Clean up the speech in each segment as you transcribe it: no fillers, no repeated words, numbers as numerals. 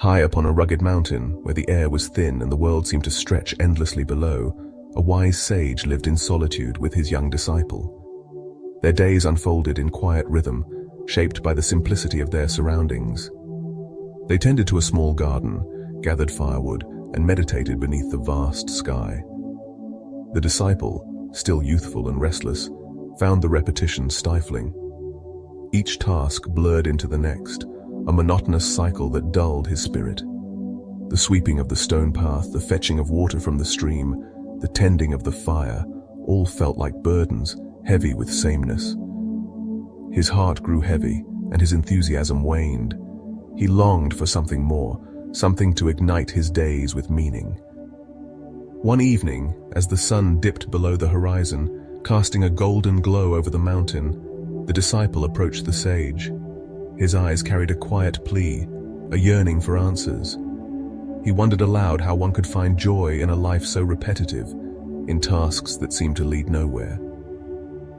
High up on a rugged mountain, where the air was thin and the world seemed to stretch endlessly below, a wise sage lived in solitude with his young disciple. Their days unfolded in quiet rhythm, shaped by the simplicity of their surroundings. They tended to a small garden, gathered firewood, and meditated beneath the vast sky. The disciple, still youthful and restless, found the repetition stifling. Each task blurred into the next, a monotonous cycle that dulled his spirit. The sweeping of the stone path, the fetching of water from the stream, the tending of the fire, all felt like burdens, heavy with sameness. His heart grew heavy, and his enthusiasm waned. He longed for something more, something to ignite his days with meaning. One evening, as the sun dipped below the horizon, casting a golden glow over the mountain, the disciple approached the sage. His eyes carried a quiet plea, a yearning for answers. He wondered aloud how one could find joy in a life so repetitive, in tasks that seemed to lead nowhere.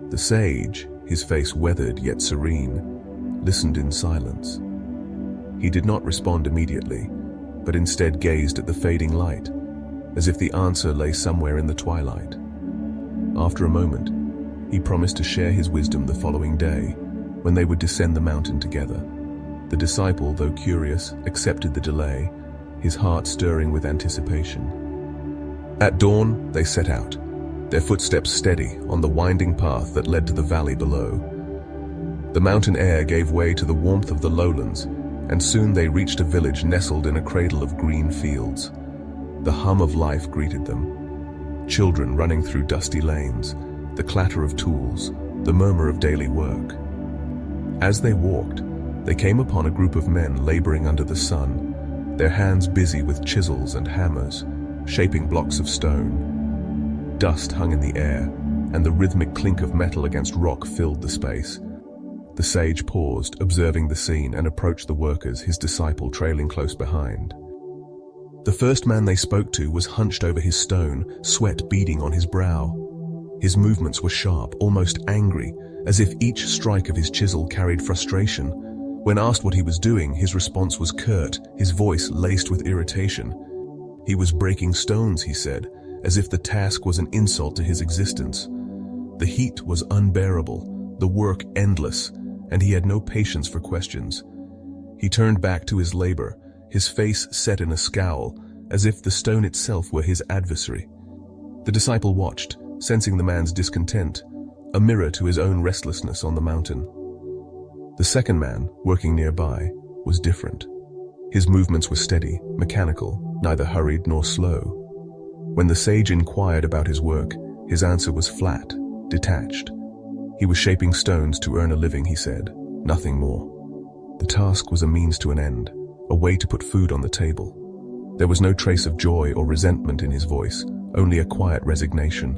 The sage, his face weathered yet serene, listened in silence. He did not respond immediately, but instead gazed at the fading light, as if the answer lay somewhere in the twilight. After a moment, he promised to share his wisdom the following day, when they would descend the mountain together. The disciple, though curious, accepted the delay, his heart stirring with anticipation. At dawn, they set out, their footsteps steady on the winding path that led to the valley below. The mountain air gave way to the warmth of the lowlands, and soon they reached a village nestled in a cradle of green fields. The hum of life greeted them. Children running through dusty lanes, the clatter of tools, the murmur of daily work. As they walked, they came upon a group of men laboring under the sun, their hands busy with chisels and hammers, shaping blocks of stone. Dust hung in the air, and the rhythmic clink of metal against rock filled the space. The sage paused, observing the scene, and approached the workers, his disciple trailing close behind. The first man they spoke to was hunched over his stone, sweat beading on his brow. His movements were sharp, almost angry, as if each strike of his chisel carried frustration. When asked what he was doing, his response was curt, his voice laced with irritation. He was breaking stones, he said, as if the task was an insult to his existence. The heat was unbearable, the work endless, and he had no patience for questions. He turned back to his labor, his face set in a scowl, as if the stone itself were his adversary. The disciple watched, sensing the man's discontent, a mirror to his own restlessness on the mountain. The second man, working nearby, was different. His movements were steady, mechanical, neither hurried nor slow. When the sage inquired about his work, his answer was flat, detached. He was shaping stones to earn a living, he said, nothing more. The task was a means to an end, a way to put food on the table. There was no trace of joy or resentment in his voice, only a quiet resignation.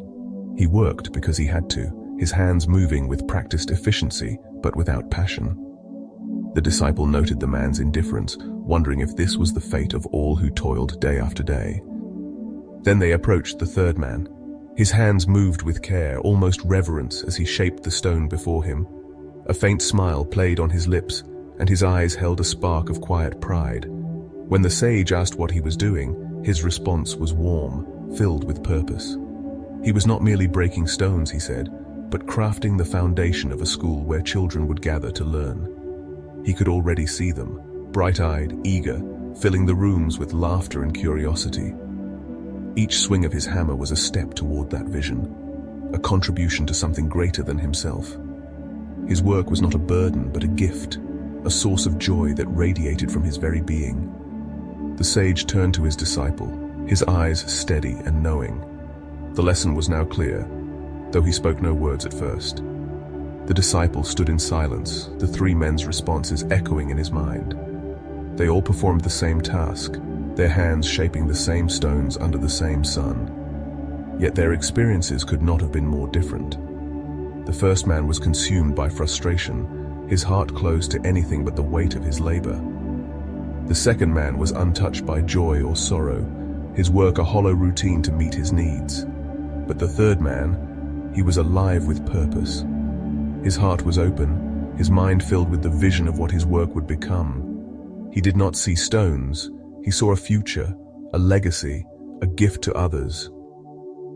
He worked because he had to, his hands moving with practiced efficiency, but without passion. The disciple noted the man's indifference, wondering if this was the fate of all who toiled day after day. Then they approached the third man. His hands moved with care, almost reverence, as he shaped the stone before him. A faint smile played on his lips, and his eyes held a spark of quiet pride. When the sage asked what he was doing, his response was warm, filled with purpose. He was not merely breaking stones, he said, but crafting the foundation of a school where children would gather to learn. He could already see them, bright-eyed, eager, filling the rooms with laughter and curiosity. Each swing of his hammer was a step toward that vision, a contribution to something greater than himself. His work was not a burden, but a gift, a source of joy that radiated from his very being. The sage turned to his disciple, his eyes steady and knowing. The lesson was now clear, though he spoke no words at first. The disciple stood in silence, the three men's responses echoing in his mind. They all performed the same task, their hands shaping the same stones under the same sun. Yet their experiences could not have been more different. The first man was consumed by frustration, his heart closed to anything but the weight of his labor. The second man was untouched by joy or sorrow, his work a hollow routine to meet his needs. But the third man, he was alive with purpose. His heart was open, his mind filled with the vision of what his work would become. He did not see stones, he saw a future, a legacy, a gift to others.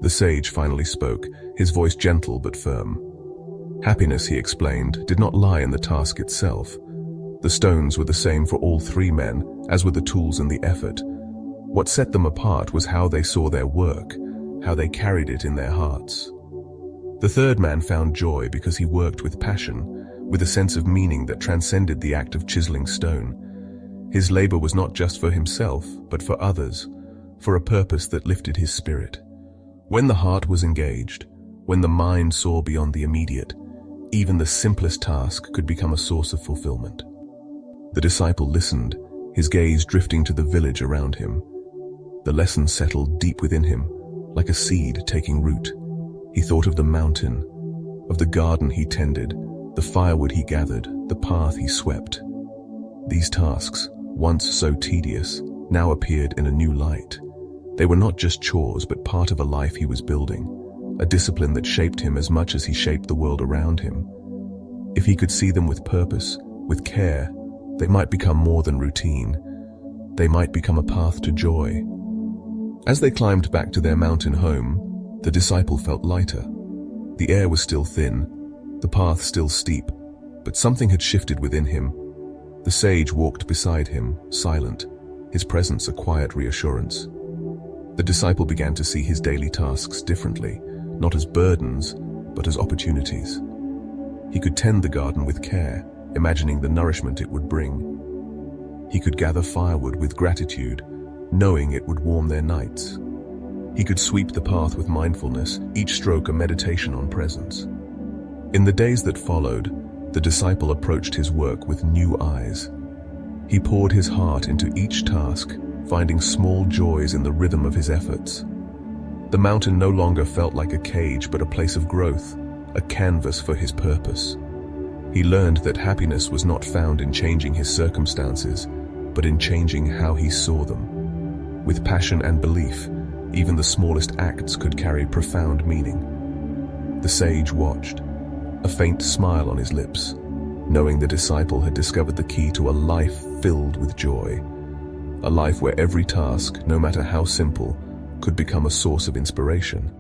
The sage finally spoke, his voice gentle but firm. Happiness, he explained, did not lie in the task itself. The stones were the same for all three men, as were the tools and the effort. What set them apart was how they saw their work, how they carried it in their hearts. The third man found joy because he worked with passion, with a sense of meaning that transcended the act of chiseling stone. His labor was not just for himself, but for others, for a purpose that lifted his spirit. When the heart was engaged, when the mind saw beyond the immediate, even the simplest task could become a source of fulfillment. The disciple listened, his gaze drifting to the village around him. The lesson settled deep within him, like a seed taking root. He thought of the mountain, of the garden he tended, the firewood he gathered, the path he swept. These tasks, once so tedious, now appeared in a new light. They were not just chores, but part of a life he was building, a discipline that shaped him as much as he shaped the world around him. If he could see them with purpose, with care, they might become more than routine. They might become a path to joy. As they climbed back to their mountain home, the disciple felt lighter. The air was still thin, the path still steep, but something had shifted within him. The sage walked beside him, silent, his presence a quiet reassurance. The disciple began to see his daily tasks differently, not as burdens, but as opportunities. He could tend the garden with care, imagining the nourishment it would bring. He could gather firewood with gratitude, knowing it would warm their nights. He could sweep the path with mindfulness, each stroke a meditation on presence. In the days that followed, the disciple approached his work with new eyes. He poured his heart into each task, finding small joys in the rhythm of his efforts. The mountain no longer felt like a cage, but a place of growth, a canvas for his purpose. He learned that happiness was not found in changing his circumstances, but in changing how he saw them. With passion and belief, even the smallest acts could carry profound meaning. The sage watched, a faint smile on his lips, knowing the disciple had discovered the key to a life filled with joy. A life where every task, no matter how simple, could become a source of inspiration.